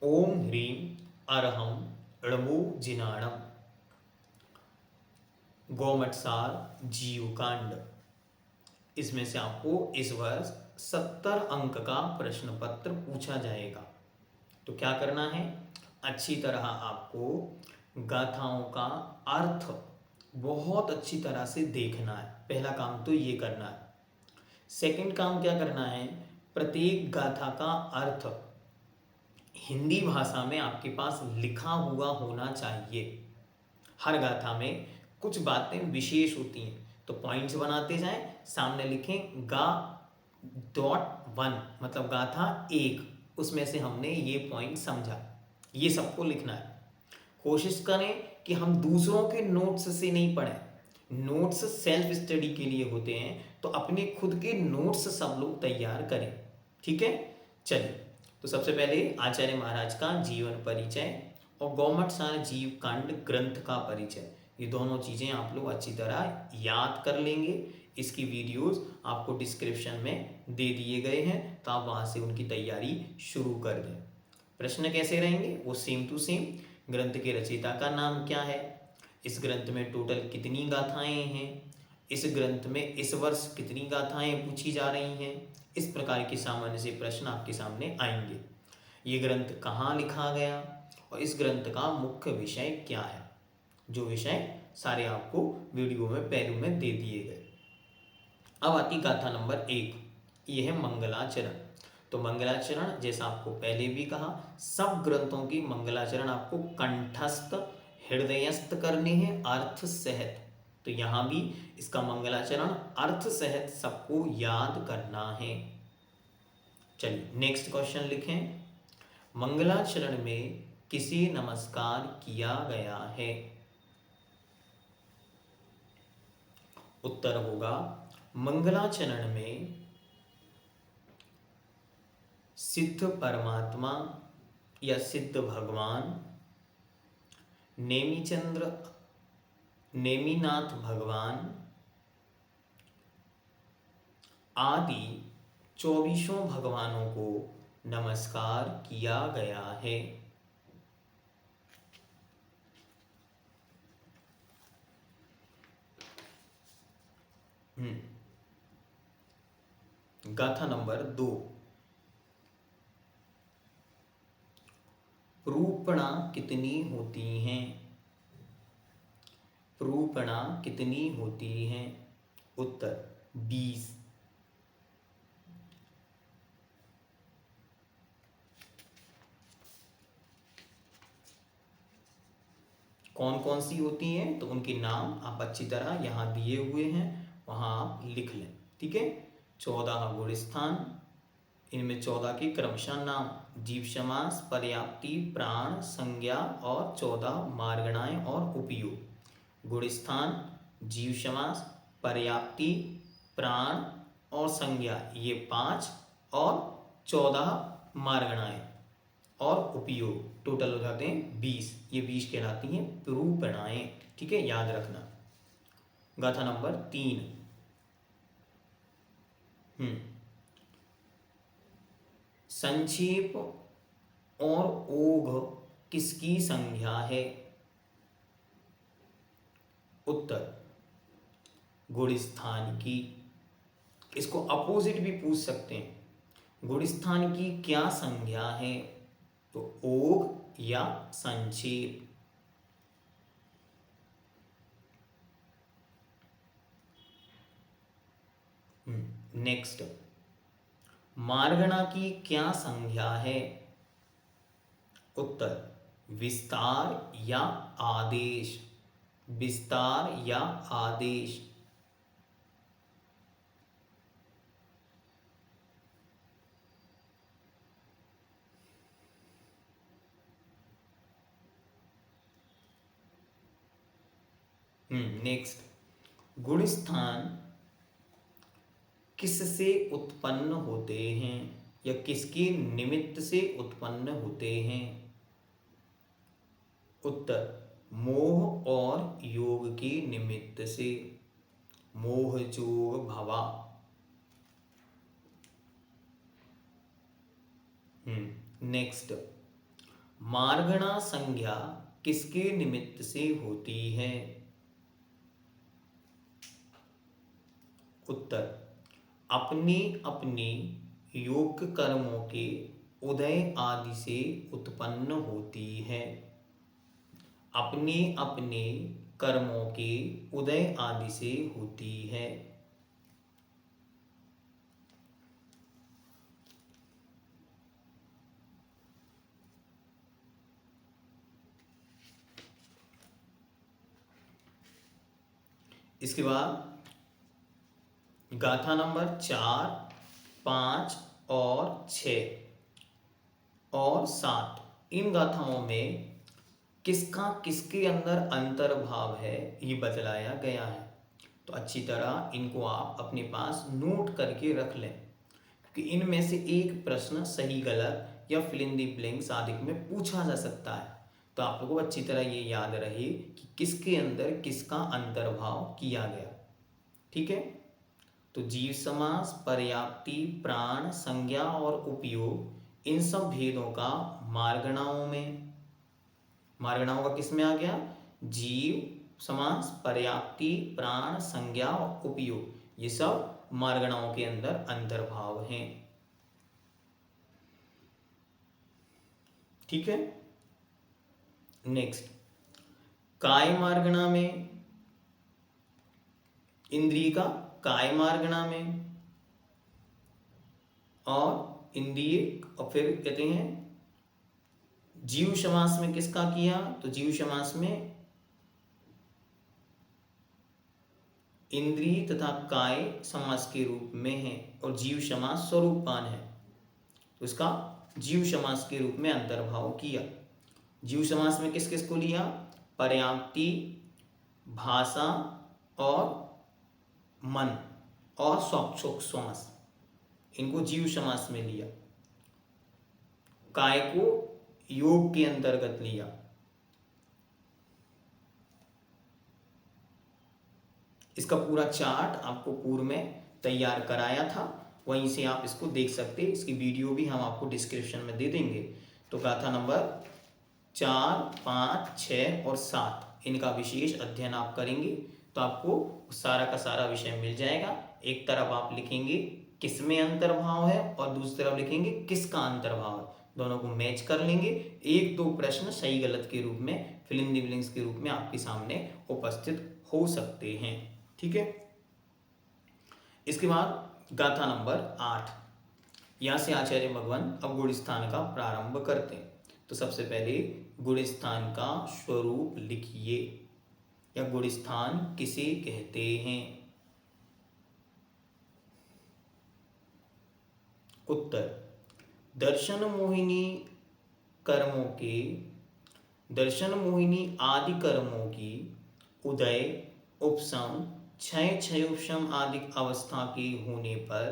ओम ह्रीं अरहम णमो जिनाणम गौमटसार जीवकांड। इसमें से आपको इस वर्ष 70 अंक का प्रश्न पत्र पूछा जाएगा। तो क्या करना है, अच्छी तरह आपको गाथाओं का अर्थ बहुत अच्छी तरह से देखना है। पहला काम तो ये करना है। सेकंड काम क्या करना है, प्रत्येक गाथा का अर्थ हिंदी भाषा में आपके पास लिखा हुआ होना चाहिए। हर गाथा में कुछ बातें विशेष होती हैं, तो पॉइंट्स बनाते जाएं, सामने लिखें गा डॉट वन, मतलब गाथा एक, उसमें से हमने ये पॉइंट समझा, ये सबको लिखना है। कोशिश करें कि हम दूसरों के नोट्स से नहीं पढ़ें। नोट्स सेल्फ स्टडी के लिए होते हैं, तो अपने खुद के नोट्स सब लोग तैयार करें। ठीक है, चलिए। तो सबसे पहले आचार्य महाराज का जीवन परिचय और गौमटसार जीव कांड ग्रंथ का परिचय, ये दोनों चीज़ें आप लोग अच्छी तरह याद कर लेंगे। इसकी वीडियोस आपको डिस्क्रिप्शन में दे दिए गए हैं, तो आप वहाँ से उनकी तैयारी शुरू कर दें। प्रश्न कैसे रहेंगे, वो सेम टू सेम। ग्रंथ के रचयिता का नाम क्या है, इस ग्रंथ में टोटल कितनी गाथाएं हैं, इस ग्रंथ में इस वर्ष कितनी गाथाएं पूछी जा रही हैं, इस प्रकार के सामान्य से प्रश्न आपके सामने आएंगे। ये ग्रंथ कहाँ लिखा गया और इस ग्रंथ का मुख्य विषय क्या है, जो विषय सारे आपको वीडियो में पहलू में दे दिए गए। अब आती गाथा नंबर 1, यह है मंगलाचरण। तो मंगलाचरण, जैसा आपको पहले भी कहा, सब ग्रंथों की मंगलाचरण आपको कंठस्थ हृदयस्थ करने हैं, अर्थ सहित। तो यहाँ भी इसका मंगलाचरण अर्थ सहित सबको याद करना है। चलिए नेक्स्ट क्वेश्चन लिखें। मंगलाचरण में किसे नमस्कार किया गया है? उत्तर होगा मंगलाचरण में सिद्ध परमात्मा या सिद्ध भगवान, नेमिचंद्र नेमिनाथ भगवान आदि 24 भगवानों को नमस्कार किया गया है। गाथा नंबर 2, रूपणा कितनी होती हैं? रूपणा कितनी होती हैं? उत्तर 20। कौन कौन सी होती हैं, तो उनके नाम आप अच्छी तरह यहाँ दिए हुए हैं, वहाँ आप लिख लें। ठीक है, 14 गुणस्थान, इनमें 14 के क्रमशः नाम, जीव समास, पर्याप्ति, प्राण, संज्ञा और 14 मार्गणाएं और उपयोग। गुणस्थान, जीव समास, पर्याप्ति, प्राण और संज्ञा, ये 5 और 14 मार्गणाएं और उपयोग, टोटल हो जाते हैं 20। ये 20 कहलाती हैं रूपणाएं। ठीक है, याद रखना। गाथा नंबर 3, संक्षेप और ओघ किसकी संज्ञा है? उत्तर गुणस्थान की। इसको अपोजिट भी पूछ सकते हैं, गुणस्थान की क्या संज्ञा है? तो ओघ या संक्षेप। नेक्स्ट, मार्गणा की क्या संज्ञा है? उत्तर विस्तार या आदेश। विस्तार या आदेश। नेक्स्ट, गुणस्थान किससे उत्पन्न होते हैं या किसके निमित्त से उत्पन्न होते हैं? उत्तर मोह और योग के निमित्त से। मोह जोग भवा। नेक्स्ट, मार्गणा संज्ञा किसके निमित्त से होती है? उत्तर, अपने अपने योग्य कर्मों के उदय आदि से उत्पन्न होती है। अपने अपने कर्मों के उदय आदि से होती है। इसके बाद गाथा नंबर 4, 5 और 6 और 7, इन गाथाओं में किसका किसके अंदर अंतर्भाव है ये बतलाया गया है। तो अच्छी तरह इनको आप अपने पास नोट करके रख लें, क्योंकि इनमें से एक प्रश्न सही गलत या फिल इन द ब्लैंक्स आदि में पूछा जा सकता है। तो आप लोगों को अच्छी तरह ये याद रहे कि किसके अंदर किसका अंतर्भाव किया गया। ठीक है, तो जीव समास, पर्याप्ति, प्राण, संज्ञा और उपयोग, इन सब भेदों का मार्गणाओं का किस में आ गया? जीव समास, पर्याप्ति, प्राण, संज्ञा और उपयोग, ये सब मार्गणाओं के अंदर अंतर्भाव हैं। ठीक है, नेक्स्ट, काय मार्गणा में, इंद्रिय का काय मार्गणा में, और इंद्रिय, और फिर कहते हैं जीव समास में किसका किया? तो जीव समास में इंद्रिय तथा काय समास के रूप में है, और जीव समास स्वरूपान है, तो इसका जीव समास के रूप में अंतर्भाव किया। जीव समास में किस किस को लिया? पर्याप्ति, भाषा और मन और स्वच्छोक समास, इनको जीव समास में लिया। काय को योग के अंतर्गत लिया। इसका पूरा चार्ट आपको पूर्व में तैयार कराया था, वहीं से आप इसको देख सकते हैं। इसकी वीडियो भी हम आपको डिस्क्रिप्शन में दे देंगे। तो गाथा नंबर 4, 5, 6 और 7, इनका विशेष अध्ययन आप करेंगे तो आपको सारा का सारा विषय मिल जाएगा। एक तरफ आप लिखेंगे किसमें अंतर्भाव है और दूसरी तरफ लिखेंगे किसका अंतर्भाव है, दोनों को मैच कर लेंगे। एक दो प्रश्न सही गलत के रूप में, फिल इन द ब्लैंक्स के रूप में आपके सामने उपस्थित हो सकते हैं। ठीक है, इसके बाद गाथा नंबर 8, यहां से आचार्य भगवान अब गुण स्थान का प्रारंभ करते हैं। तो सबसे पहले गुण स्थान का स्वरूप लिखिए, या गुण स्थान किसे कहते हैं? उत्तर, दर्शन मोहिनी आदि कर्मों की उदय, उपशम, क्षय उपशम आदि अवस्था के होने पर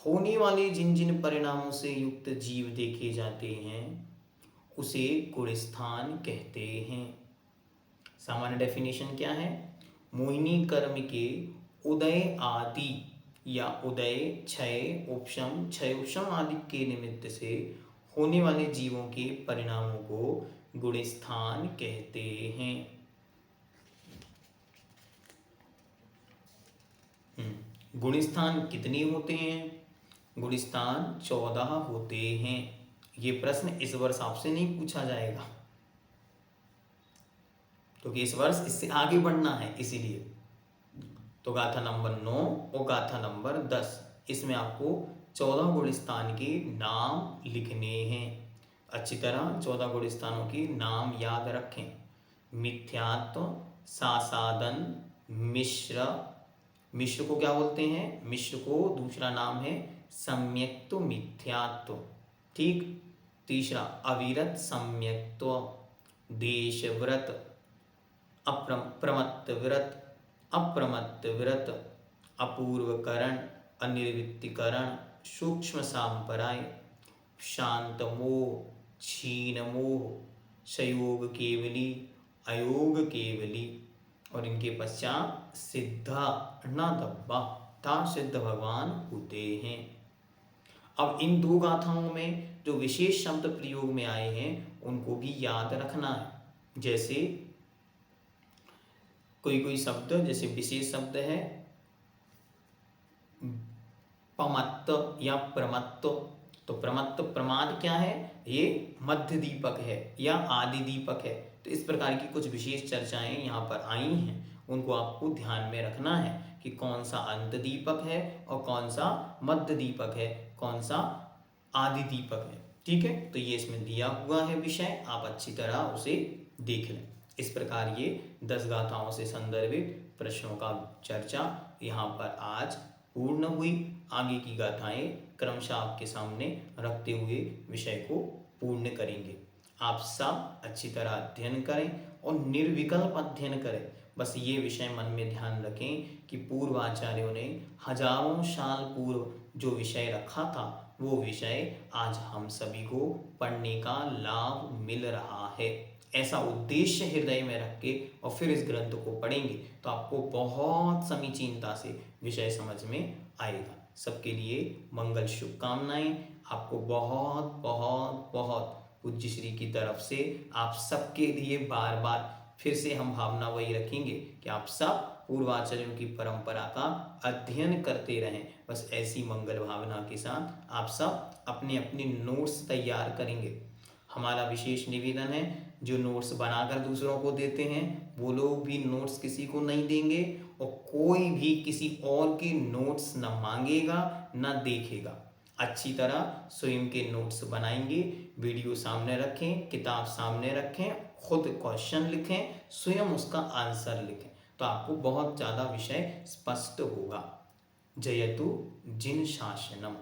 होने वाले जिन जिन परिणामों से युक्त जीव देखे जाते हैं उसे गुणस्थान कहते हैं। सामान्य डेफिनेशन क्या है? मोहिनी कर्म के उदय आदि या उदय, क्षय उपशम आदि के निमित्त से होने वाले जीवों के परिणामों को गुणस्थान कहते हैं। गुणस्थान कितने होते हैं? गुणस्थान 14 होते हैं। ये प्रश्न इस वर्ष आपसे नहीं पूछा जाएगा, क्योंकि इस वर्ष इससे आगे बढ़ना है, इसीलिए। तो गाथा नंबर 9 और गाथा नंबर 10, इसमें आपको 14 गुणस्थान के नाम लिखने हैं। अच्छी तरह 14 गुणस्थानों के नाम याद रखें। मिथ्यात्व, सासादन, मिश्र, मिश्र को क्या बोलते हैं? मिश्र को दूसरा नाम है सम्यक्त्व मिथ्यात्व। ठीक, तीसरा अविरत सम्यक्त्व, देशव्रत, प्रमत्त व्रत, अप्रमत्त व्रत, अपूर्वकरण, अनिर्वृत्तिकरण, सूक्ष्म सांपराय, शांत मोह, क्षीण मोह, सयोग केवली, अयोग केवली, और इनके पश्चात सिद्धा न दब्बा था सिद्ध भगवान होते हैं। अब इन दो गाथाओं में जो विशेष शब्द प्रयोग में आए हैं उनको भी याद रखना है। जैसे कोई कोई शब्द, जैसे विशेष शब्द है पमत्त या प्रमत्त, तो प्रमत्त प्रमाद क्या है, ये मध्य दीपक है या आदि दीपक है। तो इस प्रकार की कुछ विशेष चर्चाएं यहाँ पर आई हैं, उनको आपको ध्यान में रखना है कि कौन सा अंत दीपक है और कौन सा मध्य दीपक है, कौन सा आदि दीपक है। ठीक है, तो ये इसमें दिया हुआ है विषय, आप अच्छी तरह उसे देख लें। इस प्रकार ये 10 गाथाओं से संदर्भित प्रश्नों का चर्चा यहाँ पर आज पूर्ण हुई। आगे की गाथाएं क्रमशः आपके सामने रखते हुए विषय को पूर्ण करेंगे। आप सब अच्छी तरह अध्ययन करें और निर्विकल्प अध्ययन करें। बस ये विषय मन में ध्यान रखें कि पूर्वाचार्यों ने हजारों साल पूर्व जो विषय रखा था वो विषय आज हम सभी को पढ़ने का लाभ मिल रहा है। ऐसा उद्देश्य हृदय में रख के और फिर इस ग्रंथ को पढ़ेंगे तो आपको बहुत समीचीनता से विषय समझ में आएगा। सबके लिए मंगल शुभकामनाएं। आपको बहुत बहुत बहुत पूज्य श्री की तरफ से आप सबके लिए बार बार फिर से हम भावना वही रखेंगे कि आप सब पूर्वाचार्यों की परंपरा का अध्ययन करते रहें। बस ऐसी मंगल भावना के साथ आप सब अपने अपने नोट्स तैयार करेंगे। हमारा विशेष निवेदन है, जो नोट्स बनाकर दूसरों को देते हैं वो लोग भी नोट्स किसी को नहीं देंगे और कोई भी किसी और के नोट्स न मांगेगा न देखेगा। अच्छी तरह स्वयं के नोट्स बनाएंगे, वीडियो सामने रखें, किताब सामने रखें, खुद क्वेश्चन लिखें, स्वयं उसका आंसर लिखें, तो आपको बहुत ज़्यादा विषय स्पष्ट होगा। जयतु जिन शासनम।